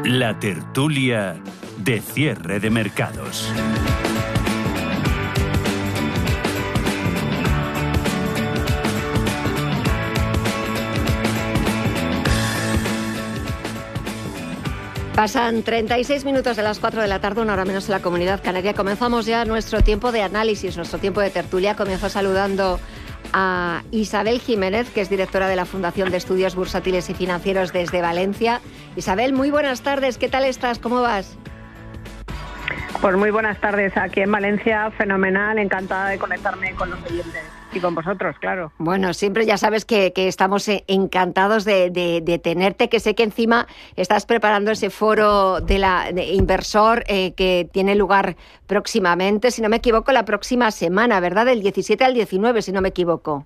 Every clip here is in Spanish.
La tertulia de cierre de mercados. Pasan 36 minutos de las 4 de la tarde, una hora menos en la Comunidad Canaria. Comenzamos ya nuestro tiempo de análisis, nuestro tiempo de tertulia. Comienzo saludando a Isabel Jiménez, que es directora de la Fundación de Estudios Bursátiles y Financieros desde Valencia. Isabel, muy buenas tardes. ¿Qué tal estás? ¿Cómo vas? Pues muy buenas tardes. Aquí en Valencia, fenomenal. Encantada de conectarme con los oyentes. Y con vosotros, claro. Bueno, siempre ya sabes que estamos encantados de tenerte, que sé que encima estás preparando ese foro de inversor que tiene lugar próximamente, si no me equivoco, la próxima semana, ¿verdad? Del 17 al 19, si no me equivoco.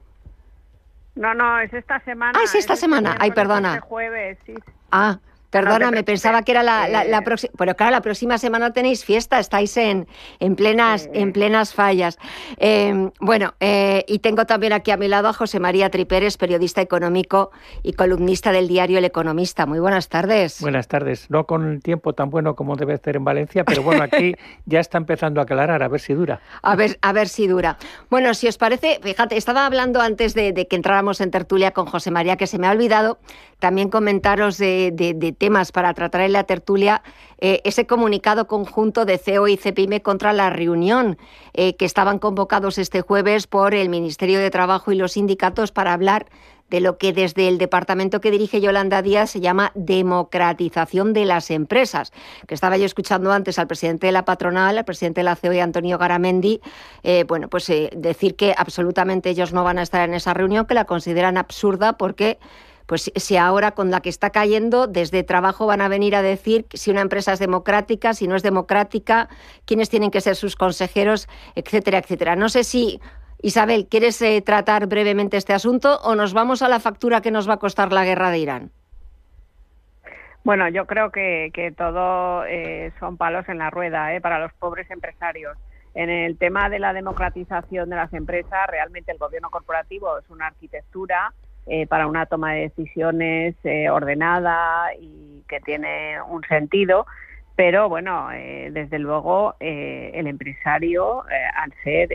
No, es esta semana. Ah, es esta semana. Ay, perdona. Este jueves, sí. Ah, perdóname, pensaba que era la próxima. Pero claro, la próxima semana tenéis fiesta, estáis en plenas fallas. Y tengo también aquí a mi lado a José María Tripérez, periodista económico y columnista del diario El Economista. Muy buenas tardes. Buenas tardes. No con el tiempo tan bueno como debe ser en Valencia, pero bueno, aquí ya está empezando a aclarar, a ver si dura. A ver si dura. Bueno, si os parece, fíjate, estaba hablando antes de que entráramos en tertulia con José María, que se me ha olvidado también comentaros de temas para tratar en la tertulia, ese comunicado conjunto de CEO y Cepime contra la reunión que estaban convocados este jueves por el Ministerio de Trabajo y los sindicatos para hablar de lo que desde el departamento que dirige Yolanda Díaz se llama democratización de las empresas, que estaba yo escuchando antes al presidente de la patronal, al presidente de la COE, Antonio Garamendi, decir que absolutamente ellos no van a estar en esa reunión, que la consideran absurda porque pues si ahora con la que está cayendo, desde trabajo van a venir a decir si una empresa es democrática, si no es democrática, quiénes tienen que ser sus consejeros, etcétera, etcétera. No sé si, Isabel, ¿quieres tratar brevemente este asunto o nos vamos a la factura que nos va a costar la guerra de Irán? Bueno, yo creo que todo son palos en la rueda para los pobres empresarios. En el tema de la democratización de las empresas, realmente el gobierno corporativo es una arquitectura para una toma de decisiones ordenada y que tiene un sentido, pero bueno, desde luego el empresario, al ser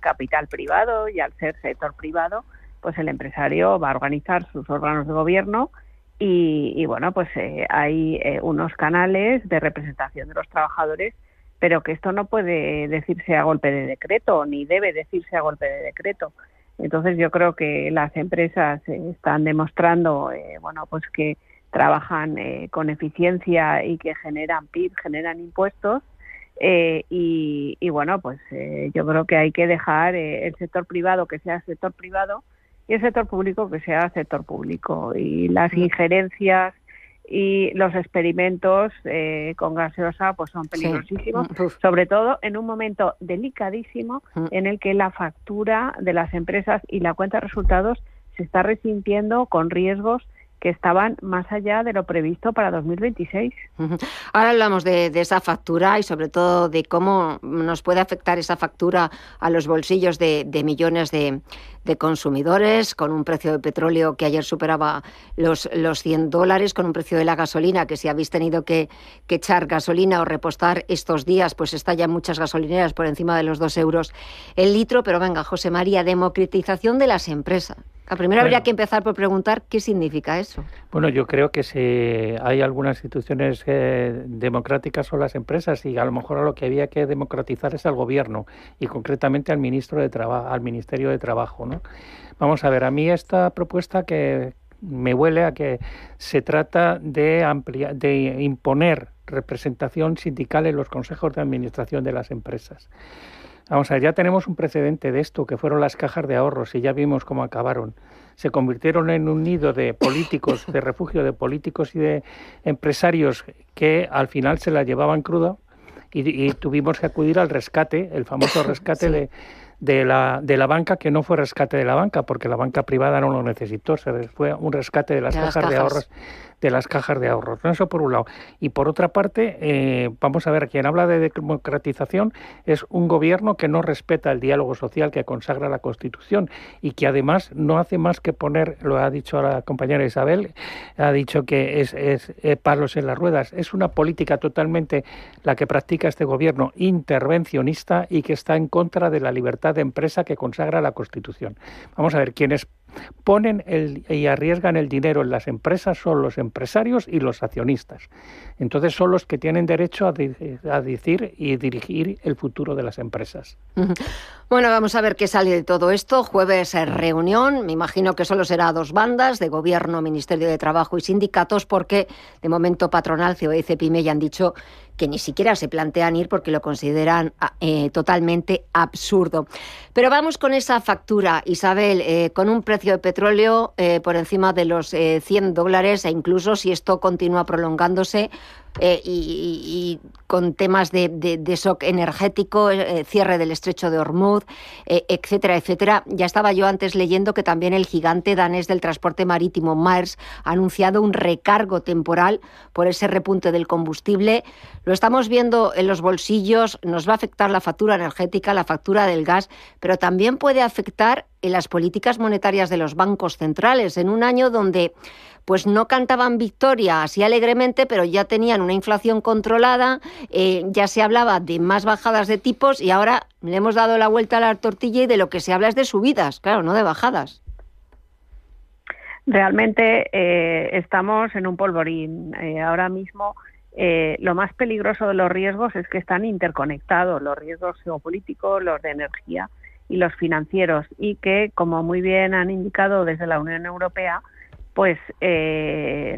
capital privado y al ser sector privado, pues el empresario va a organizar sus órganos de gobierno y bueno, pues hay unos canales de representación de los trabajadores, pero que esto no puede decirse a golpe de decreto, ni debe decirse a golpe de decreto. Entonces yo creo que las empresas están demostrando pues que trabajan con eficiencia y que generan PIB, generan impuestos y bueno, pues yo creo que hay que dejar el sector privado que sea sector privado y el sector público que sea sector público, y las injerencias y los experimentos con gaseosa pues son peligrosísimos, sobre todo en un momento delicadísimo en el que la factura de las empresas y la cuenta de resultados se está resintiendo con riesgos que estaban más allá de lo previsto para 2026. Ahora hablamos de esa factura y sobre todo de cómo nos puede afectar esa factura a los bolsillos de millones de consumidores, con un precio de petróleo que ayer superaba los $100, con un precio de la gasolina que si habéis tenido que echar gasolina o repostar estos días, pues está ya en muchas gasolineras por encima de los 2 euros el litro. Pero venga, José María, democratización de las empresas. Primero habría que empezar por preguntar qué significa eso. Bueno, yo creo que hay algunas instituciones democráticas son las empresas, y a lo mejor lo que había que democratizar es al gobierno y concretamente al Ministerio de Trabajo, ¿no? Vamos a ver, a mí esta propuesta que me huele a que se trata de imponer representación sindical en los consejos de administración de las empresas. Vamos a ver, ya tenemos un precedente de esto, que fueron las cajas de ahorros, y ya vimos cómo acabaron. Se convirtieron en un nido de políticos, de refugio de políticos y de empresarios que al final se la llevaban cruda y tuvimos que acudir al rescate, el famoso rescate de la banca, que no fue rescate de la banca, porque la banca privada no lo necesitó, fue un rescate de las cajas de ahorros de las cajas de ahorros, ¿no? Eso por un lado. Y por otra parte, vamos a ver, quien habla de democratización es un gobierno que no respeta el diálogo social que consagra la Constitución y que además no hace más que poner, lo ha dicho la compañera Isabel, ha dicho que es palos en las ruedas. Es una política totalmente la que practica este gobierno intervencionista y que está en contra de la libertad de empresa que consagra la Constitución. Vamos a ver, quienes ponen y arriesgan el dinero en las empresas son los empresarios y los accionistas. Entonces son los que tienen derecho a decir y dirigir el futuro de las empresas. Bueno, vamos a ver qué sale de todo esto. Jueves reunión, me imagino que solo será a dos bandas, de Gobierno, Ministerio de Trabajo y sindicatos, porque de momento Patronal, COE y CEPIME ya han dicho que ni siquiera se plantean ir porque lo consideran totalmente absurdo. Pero vamos con esa factura, Isabel, con un precio de petróleo por encima de los $100 e incluso si esto continúa prolongándose y con temas de shock energético, cierre del estrecho de Hormuz, etcétera, etcétera. Ya estaba yo antes leyendo que también el gigante danés del transporte marítimo Maersk ha anunciado un recargo temporal por ese repunte del combustible. Lo estamos viendo en los bolsillos, nos va a afectar la factura energética, la factura del gas, pero también puede afectar en las políticas monetarias de los bancos centrales, en un año donde pues no cantaban victoria así alegremente, pero ya tenían una inflación controlada, ya se hablaba de más bajadas de tipos y ahora le hemos dado la vuelta a la tortilla y de lo que se habla es de subidas, claro, no de bajadas. Realmente estamos en un polvorín. Ahora mismo lo más peligroso de los riesgos es que están interconectados, los riesgos geopolíticos, los de energía y los financieros, y que, como muy bien han indicado desde la Unión Europea, pues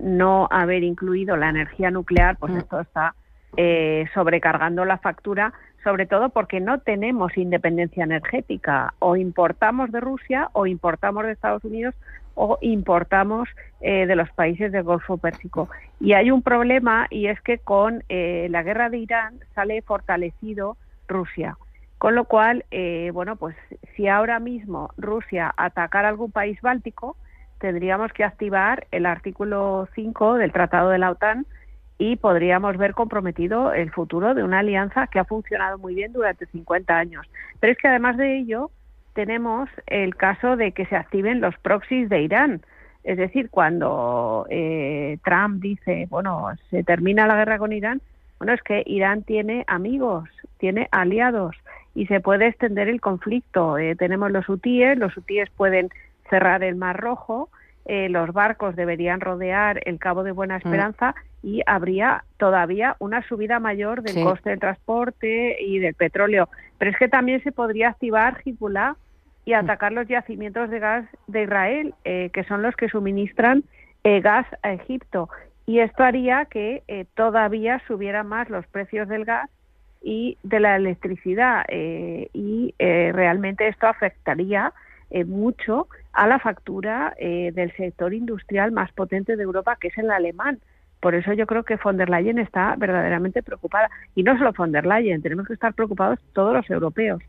no haber incluido la energía nuclear, pues esto está sobrecargando la factura, sobre todo porque no tenemos independencia energética. O importamos de Rusia, o importamos de Estados Unidos, o importamos de los países del Golfo Pérsico. Y hay un problema, y es que con la guerra de Irán sale fortalecido Rusia. Con lo cual, bueno, pues si ahora mismo Rusia atacara algún país báltico, tendríamos que activar el artículo 5 del Tratado de la OTAN y podríamos ver comprometido el futuro de una alianza que ha funcionado muy bien durante 50 años. Pero es que además de ello tenemos el caso de que se activen los proxies de Irán. Es decir, cuando Trump dice, bueno, se termina la guerra con Irán, bueno, es que Irán tiene amigos, tiene aliados y se puede extender el conflicto. Tenemos los hutíes pueden cerrar el Mar Rojo, los barcos deberían rodear el Cabo de Buena Esperanza y habría todavía una subida mayor del coste del transporte y del petróleo. Pero es que también se podría activar Hezbollah y atacar los yacimientos de gas de Israel, que son los que suministran gas a Egipto. Y esto haría que todavía subieran más los precios del gas y de la electricidad. Y realmente esto afectaría mucho a la factura del sector industrial más potente de Europa, que es el alemán. Por eso yo creo que von der Leyen está verdaderamente preocupada. Y no solo von der Leyen, tenemos que estar preocupados todos los europeos,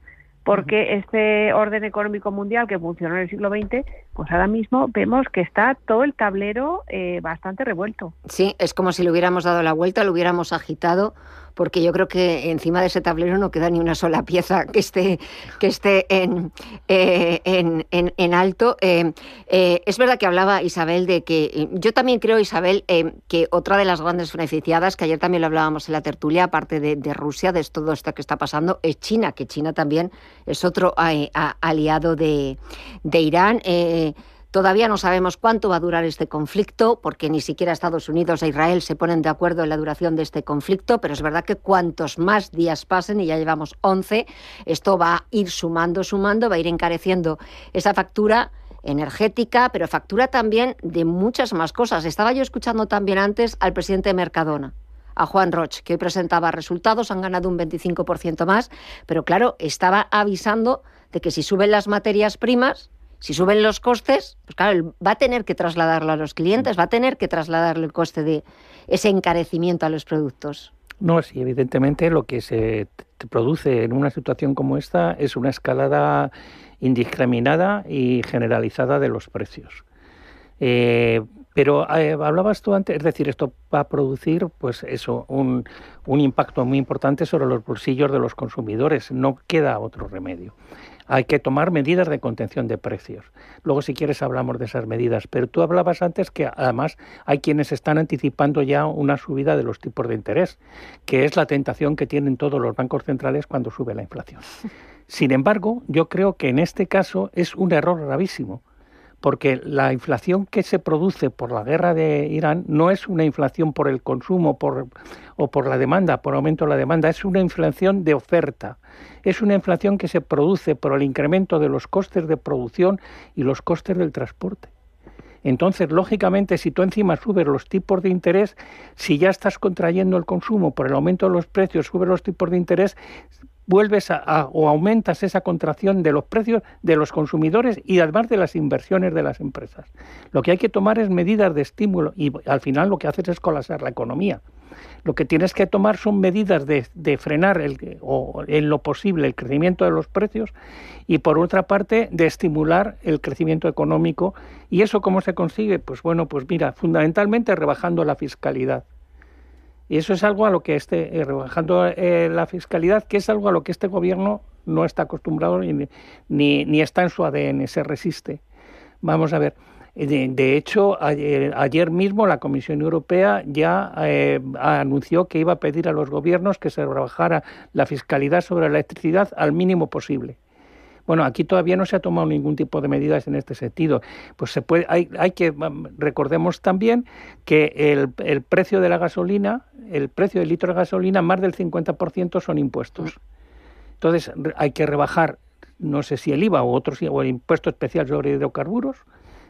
porque este orden económico mundial que funcionó en el siglo XX, pues ahora mismo vemos que está todo el tablero bastante revuelto. Sí, es como si le hubiéramos dado la vuelta, lo hubiéramos agitado, porque yo creo que encima de ese tablero no queda ni una sola pieza que esté en alto. Es verdad que hablaba Isabel de que, yo también creo, Isabel, que otra de las grandes beneficiadas, que ayer también lo hablábamos en la tertulia, aparte de Rusia, de todo esto que está pasando, es China, que China también es otro aliado de Irán. Todavía no sabemos cuánto va a durar este conflicto, porque ni siquiera Estados Unidos e Israel se ponen de acuerdo en la duración de este conflicto, pero es verdad que cuantos más días pasen, y ya llevamos 11, esto va a ir sumando, va a ir encareciendo esa factura energética, pero factura también de muchas más cosas. Estaba yo escuchando también antes al presidente de Mercadona, a Juan Roch, que hoy presentaba resultados, han ganado un 25% más, pero claro, estaba avisando de que si suben las materias primas, si suben los costes, pues claro, él va a tener que trasladarlo a los clientes, va a tener que trasladarle el coste de ese encarecimiento a los productos. No, sí, evidentemente lo que se produce en una situación como esta es una escalada indiscriminada y generalizada de los precios. Pero hablabas tú antes, es decir, esto va a producir, pues eso, un impacto muy importante sobre los bolsillos de los consumidores. No queda otro remedio. Hay que tomar medidas de contención de precios. Luego, si quieres, hablamos de esas medidas. Pero tú hablabas antes que, además, hay quienes están anticipando ya una subida de los tipos de interés, que es la tentación que tienen todos los bancos centrales cuando sube la inflación. Sin embargo, yo creo que en este caso es un error gravísimo, porque la inflación que se produce por la guerra de Irán no es una inflación por el consumo o por la demanda, por aumento de la demanda, es una inflación de oferta. Es una inflación que se produce por el incremento de los costes de producción y los costes del transporte. Entonces, lógicamente, si tú encima subes los tipos de interés, si ya estás contrayendo el consumo por el aumento de los precios, subes los tipos de interés, vuelves o aumentas esa contracción de los precios de los consumidores y además de las inversiones de las empresas. Lo que hay que tomar es medidas de estímulo y al final lo que haces es colapsar la economía. Lo que tienes que tomar son medidas de frenar en lo posible el crecimiento de los precios y por otra parte de estimular el crecimiento económico. ¿Y eso cómo se consigue? Pues bueno, pues mira, fundamentalmente rebajando la fiscalidad. Y eso es algo a lo que rebajando la fiscalidad, que es algo a lo que este gobierno no está acostumbrado ni está en su ADN, se resiste. Vamos a ver. De hecho, ayer mismo la Comisión Europea ya anunció que iba a pedir a los gobiernos que se rebajara la fiscalidad sobre la electricidad al mínimo posible. Bueno, aquí todavía no se ha tomado ningún tipo de medidas en este sentido. Pues recordemos también que el precio de la gasolina, el precio del litro de gasolina, más del 50% son impuestos. Entonces hay que rebajar, no sé si el IVA o el impuesto especial sobre hidrocarburos.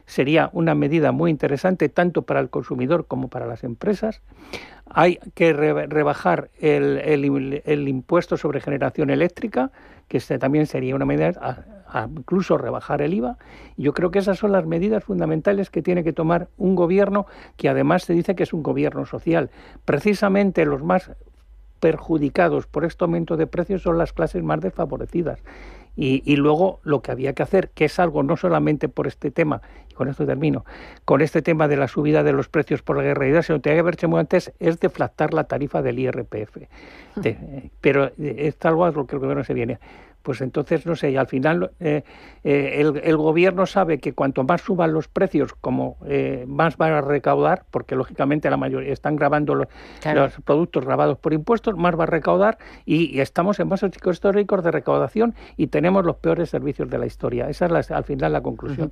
Sería una medida muy interesante tanto para el consumidor como para las empresas. Hay que rebajar el impuesto sobre generación eléctrica, que también sería una medida, incluso rebajar el IVA. Yo creo que esas son las medidas fundamentales que tiene que tomar un gobierno que además se dice que es un gobierno social. Precisamente los más perjudicados por este aumento de precios son las clases más desfavorecidas. Y luego lo que había que hacer, que es algo no solamente por este tema, y con esto termino, con este tema de la subida de los precios por la guerra de Irán, sino que tenía que haber hecho antes, es deflactar la tarifa del IRPF. Pero es algo a lo que el gobierno se viene. Pues entonces, no sé, y al final el gobierno sabe que cuanto más suban los precios, como más van a recaudar, porque lógicamente la mayoría están grabando los productos grabados por impuestos, más va a recaudar y estamos en máximos históricos de recaudación y tenemos los peores servicios de la historia. Esa es al final la conclusión.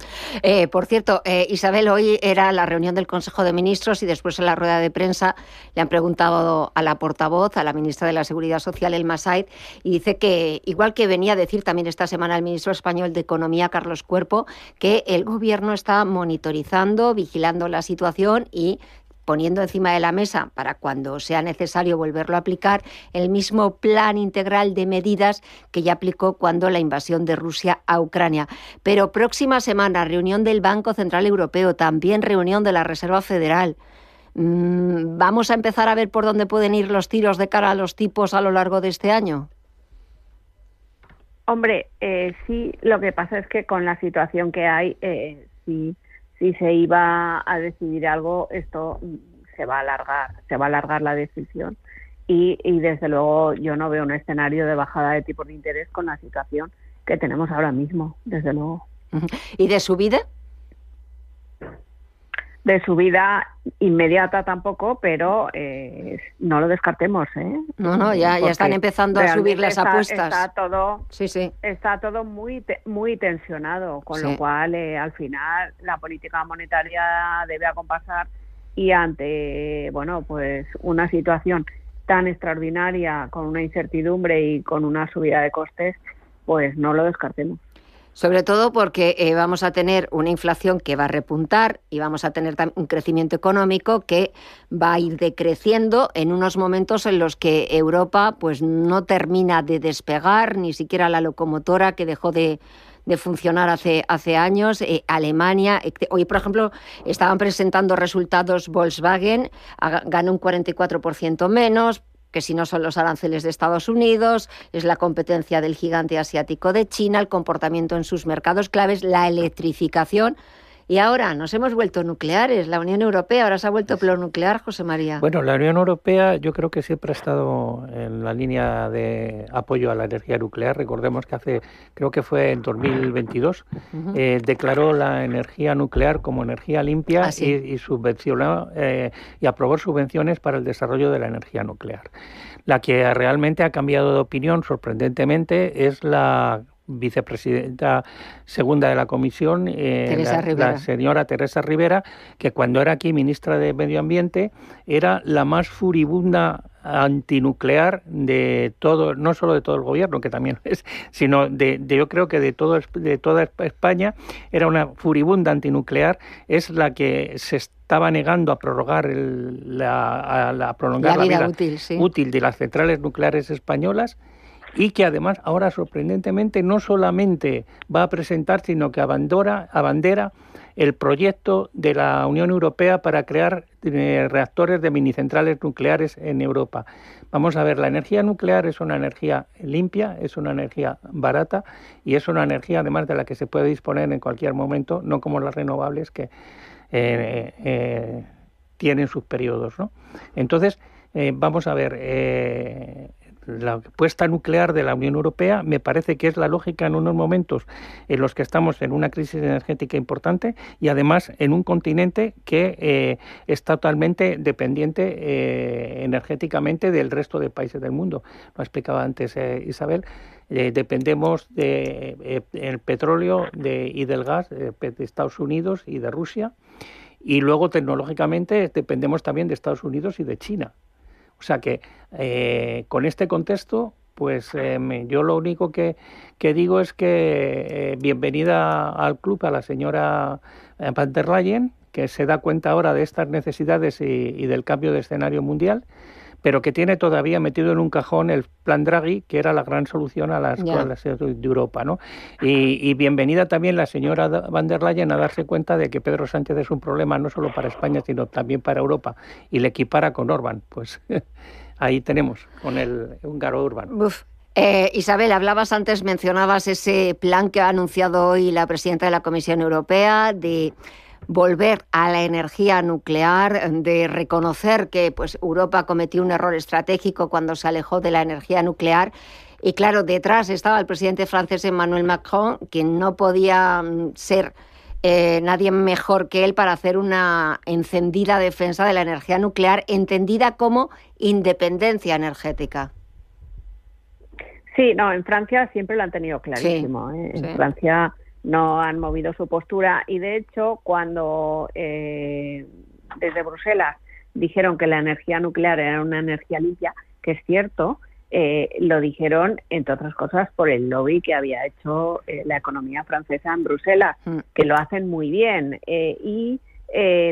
Por cierto, Isabel, hoy era la reunión del Consejo de Ministros y después en la rueda de prensa le han preguntado a la portavoz, a la ministra de la Seguridad Social, Elma Said, y dice que, igual que venía a decir también esta semana el ministro español de Economía, Carlos Cuerpo, que el gobierno está monitorizando, vigilando la situación y poniendo encima de la mesa, para cuando sea necesario volverlo a aplicar, el mismo plan integral de medidas que ya aplicó cuando la invasión de Rusia a Ucrania. Pero próxima semana, reunión del Banco Central Europeo, también reunión de la Reserva Federal. ¿Vamos a empezar a ver por dónde pueden ir los tiros de cara a los tipos a lo largo de este año? Hombre, sí, lo que pasa es que con la situación que hay, si se iba a decidir algo, esto se va a alargar la decisión y desde luego yo no veo un escenario de bajada de tipos de interés con la situación que tenemos ahora mismo, desde luego. ¿Y de subida? De subida inmediata tampoco, pero no lo descartemos, ¿eh? No, ya están empezando a subir las apuestas. Está todo muy tensionado, con lo cual al final la política monetaria debe acompasar y ante pues una situación tan extraordinaria, con una incertidumbre y con una subida de costes, pues no lo descartemos. Sobre todo porque vamos a tener una inflación que va a repuntar y vamos a tener un crecimiento económico que va a ir decreciendo en unos momentos en los que Europa pues no termina de despegar, ni siquiera la locomotora que dejó de funcionar hace años. Alemania, hoy por ejemplo estaban presentando resultados Volkswagen, ganó un 44% menos, que si no son los aranceles de Estados Unidos, es la competencia del gigante asiático de China, el comportamiento en sus mercados claves, la electrificación. Y ahora nos hemos vuelto nucleares. La Unión Europea ahora se ha vuelto pronuclear, José María. Bueno, la Unión Europea yo creo que siempre ha estado en la línea de apoyo a la energía nuclear. Recordemos que creo que fue en 2022, declaró la energía nuclear como energía limpia y subvencionó y aprobó subvenciones para el desarrollo de la energía nuclear. La que realmente ha cambiado de opinión, sorprendentemente, es la vicepresidenta segunda de la Comisión, la señora Teresa Rivera, que cuando era aquí ministra de Medio Ambiente era la más furibunda antinuclear de todo, no solo de todo el gobierno, que también es, sino yo creo que de toda España. Era una furibunda antinuclear, es la que se estaba negando a prorrogar la vida útil de las centrales nucleares españolas, y que además ahora sorprendentemente no solamente va a presentar, sino que abandera el proyecto de la Unión Europea para crear reactores de minicentrales nucleares en Europa. Vamos a ver, la energía nuclear es una energía limpia, es una energía barata y es una energía además de la que se puede disponer en cualquier momento, no como las renovables que tienen sus periodos, ¿no? Entonces, vamos a ver, la apuesta nuclear de la Unión Europea me parece que es la lógica en unos momentos en los que estamos en una crisis energética importante y además en un continente que está totalmente dependiente energéticamente del resto de países del mundo. Lo explicaba antes Isabel. Dependemos del petróleo y del gas de Estados Unidos y de Rusia, y luego tecnológicamente dependemos también de Estados Unidos y de China. O sea que con este contexto, pues yo lo único que digo es que bienvenida al club a la señora Van der Leyen, que se da cuenta ahora de estas necesidades y del cambio de escenario mundial, pero que tiene todavía metido en un cajón el plan Draghi, que era la gran solución a las de Europa, ¿no? Y bienvenida también la señora Van der Leyen a darse cuenta de que Pedro Sánchez es un problema no solo para España, sino también para Europa, y le equipara con Orbán. Pues ahí tenemos, con el húngaro Orbán. Isabel, mencionabas ese plan que ha anunciado hoy la presidenta de la Comisión Europea de volver a la energía nuclear, de reconocer que pues Europa cometió un error estratégico cuando se alejó de la energía nuclear. Y claro, detrás estaba el presidente francés Emmanuel Macron, quien no podía ser nadie mejor que él para hacer una encendida defensa de la energía nuclear, entendida como independencia energética. Sí, no, en Francia siempre lo han tenido clarísimo. En Francia no han movido su postura, y de hecho cuando desde Bruselas dijeron que la energía nuclear era una energía limpia, que es cierto, lo dijeron, entre otras cosas, por el lobby que había hecho la economía francesa en Bruselas, que lo hacen muy bien, y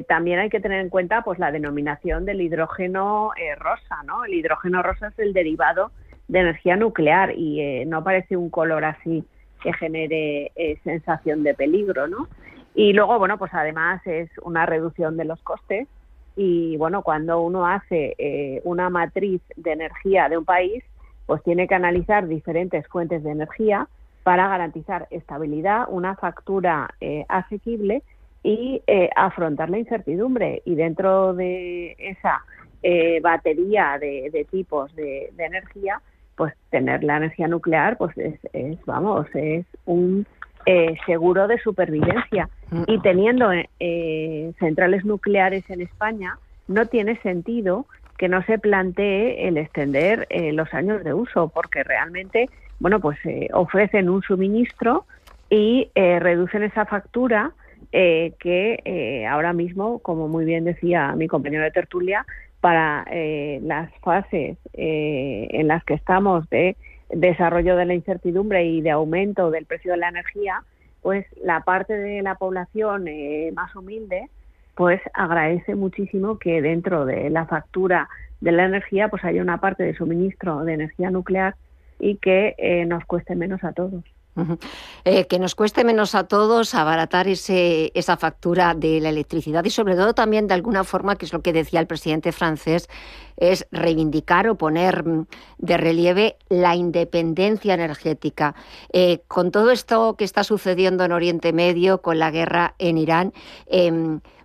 también hay que tener en cuenta pues la denominación del hidrógeno rosa, ¿no? El hidrógeno rosa es el derivado de energía nuclear y no parece un color así que genere sensación de peligro, ¿no? Y luego, bueno, pues además es una reducción de los costes, y bueno, cuando uno hace una matriz de energía de un país, pues tiene que analizar diferentes fuentes de energía para garantizar estabilidad, una factura asequible y afrontar la incertidumbre. Y dentro de esa batería de tipos de energía, pues tener la energía nuclear pues es un seguro de supervivencia. Y teniendo centrales nucleares en España, no tiene sentido que no se plantee el extender los años de uso, porque realmente, bueno, pues ofrecen un suministro y reducen esa factura que ahora mismo, como muy bien decía mi compañero de tertulia, para las fases en las que estamos de desarrollo de la incertidumbre y de aumento del precio de la energía, pues la parte de la población más humilde pues agradece muchísimo que dentro de la factura de la energía pues haya una parte de suministro de energía nuclear y que nos cueste menos a todos. Que nos cueste menos a todos abaratar esa factura de la electricidad y sobre todo también de alguna forma, que es lo que decía el presidente francés, es reivindicar o poner de relieve la independencia energética. Con todo esto que está sucediendo en Oriente Medio, con la guerra en Irán,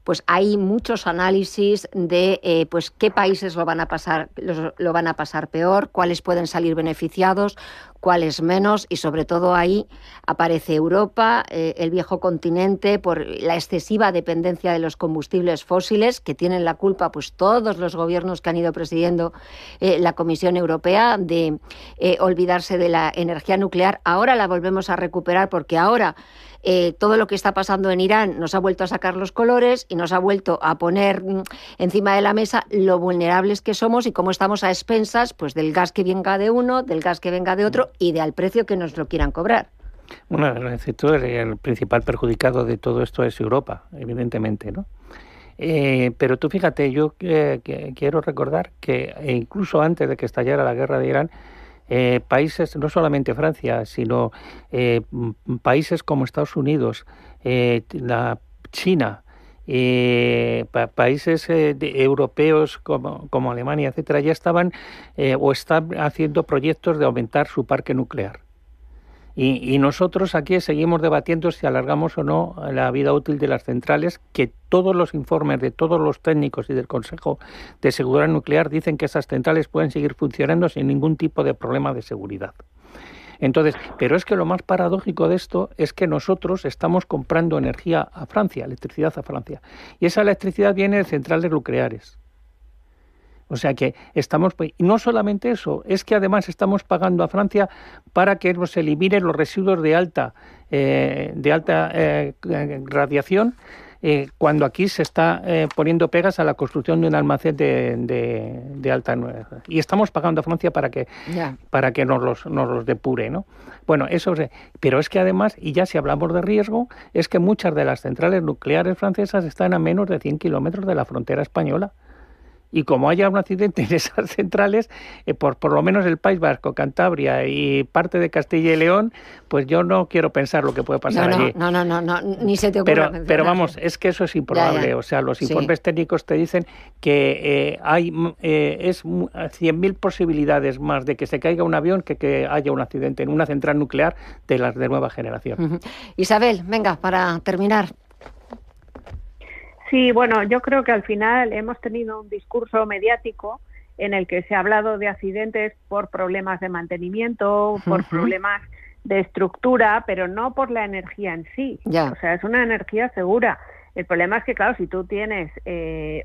pues hay muchos análisis de pues qué países lo van a pasar peor, cuáles pueden salir beneficiados, cuáles menos, y sobre todo ahí aparece Europa, el viejo continente, por la excesiva dependencia de los combustibles fósiles, que tienen la culpa pues todos los gobiernos que han ido presidiendo la Comisión Europea, de olvidarse de la energía nuclear. Ahora la volvemos a recuperar porque ahora todo lo que está pasando en Irán nos ha vuelto a sacar los colores y nos ha vuelto a poner encima de la mesa lo vulnerables que somos y cómo estamos a expensas pues del gas que venga de uno, del gas que venga de otro y del precio que nos lo quieran cobrar. Bueno, el principal perjudicado de todo esto es Europa, evidentemente, ¿no? Pero tú fíjate, yo quiero recordar que incluso antes de que estallara la guerra de Irán, países, no solamente Francia, sino países como Estados Unidos, la China, países europeos como Alemania, etcétera, ya estaban o están haciendo proyectos de aumentar su parque nuclear. Y nosotros aquí seguimos debatiendo si alargamos o no la vida útil de las centrales, que todos los informes de todos los técnicos y del Consejo de Seguridad Nuclear dicen que esas centrales pueden seguir funcionando sin ningún tipo de problema de seguridad. Entonces, pero es que lo más paradójico de esto es que nosotros estamos comprando energía a Francia, electricidad a Francia, y esa electricidad viene de centrales nucleares. O sea que estamos, y no solamente eso, es que además estamos pagando a Francia para que nos eliminen los residuos de alta radiación, cuando aquí se está poniendo pegas a la construcción de un almacén de alta nueva. Y estamos pagando a Francia para que nos los depure, ¿no? Bueno, eso es, pero es que además, y ya si hablamos de riesgo, es que muchas de las centrales nucleares francesas están a menos de 100 kilómetros de la frontera española. Y como haya un accidente en esas centrales, por lo menos el País Vasco, Cantabria y parte de Castilla y León, pues yo no quiero pensar lo que puede pasar allí. No, ni se te ocurra. Pero vamos, es que eso es improbable. Ya. O sea, los informes técnicos te dicen que es 100.000 posibilidades más de que se caiga un avión que haya un accidente en una central nuclear de las de nueva generación. Isabel, venga, para terminar. Sí, bueno, yo creo que al final hemos tenido un discurso mediático en el que se ha hablado de accidentes por problemas de mantenimiento, por problemas de estructura, pero no por la energía en sí. Ya. O sea, es una energía segura. El problema es que, claro, si tú tienes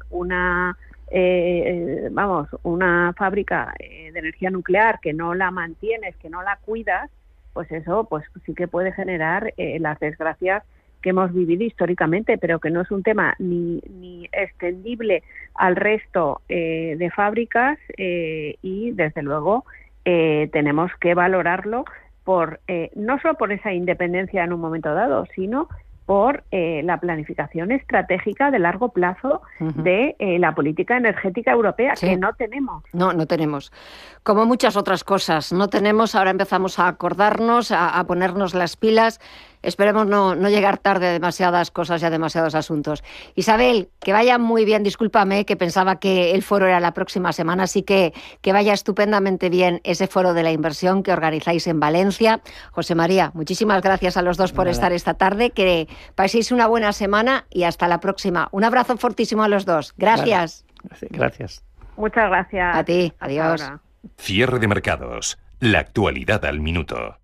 una fábrica de energía nuclear que no la mantienes, que no la cuidas, pues eso pues sí que puede generar las desgracias que hemos vivido históricamente, pero que no es un tema ni extendible al resto de fábricas y, desde luego, tenemos que valorarlo no solo por esa independencia en un momento dado, sino por la planificación estratégica de largo plazo de la política energética europea, que no tenemos. No tenemos. Como muchas otras cosas, no tenemos. Ahora empezamos a acordarnos, a ponernos las pilas. Esperemos no llegar tarde a demasiadas cosas y a demasiados asuntos. Isabel, que vaya muy bien. Discúlpame, que pensaba que el foro era la próxima semana, así que vaya estupendamente bien ese foro de la inversión que organizáis en Valencia. José María, muchísimas gracias a los dos por estar esta tarde. Que paséis una buena semana y hasta la próxima. Un abrazo fortísimo a los dos. Gracias. Vale. Gracias. Muchas gracias. A ti. Adiós. Cierre de mercados. La actualidad al minuto.